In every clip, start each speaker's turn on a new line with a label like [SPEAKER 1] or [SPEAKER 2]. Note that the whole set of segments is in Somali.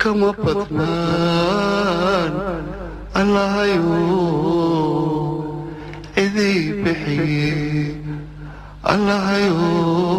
[SPEAKER 1] كما بطمان الله يو إذي بحي الله يو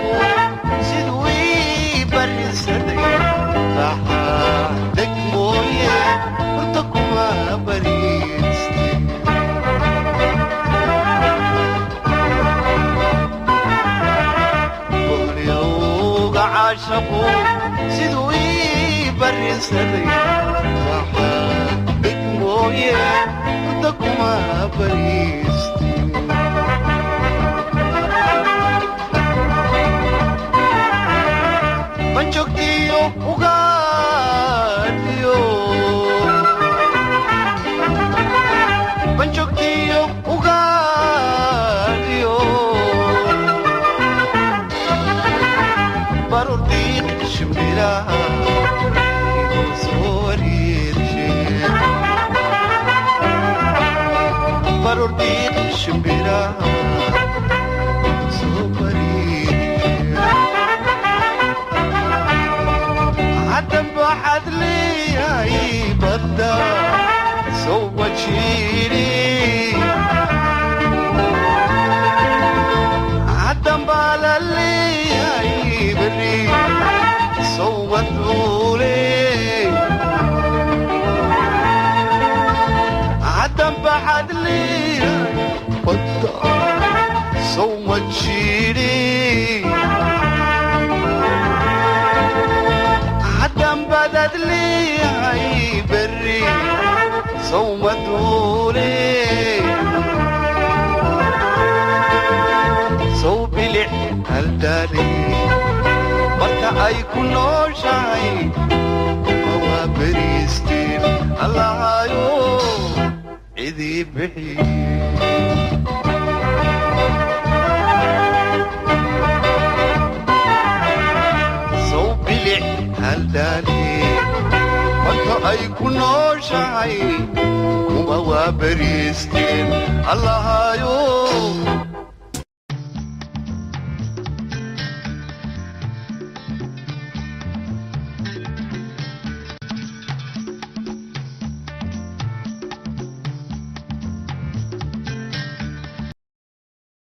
[SPEAKER 1] caashaqu siduu ii barisaday raxaadeg mooye hurda kuma bariiste boqolyowga caashaqu siduu ii barisaday raxaadeg mooye hurda kuma bariiste banjogtiyo ugaadhiyo banjogtiyo ugaadhiyo barurdiiq shimbiraha igu soo wareershe barurdiiq shimbiraha igu soo wareershe عدم بحد لي هاي بدا سوى تشيلي عدم بالا لي هاي بري سوى تقولي عدم بحد لي هاي بدا سوى تشيلي عدم بدد لي هاي بري صوتولي صوب لي هالداري برتا اي كنو شاي وما بريستين الله يو اذي بحي هالداني وانت اي كنو شاي وما بريستين الله يوم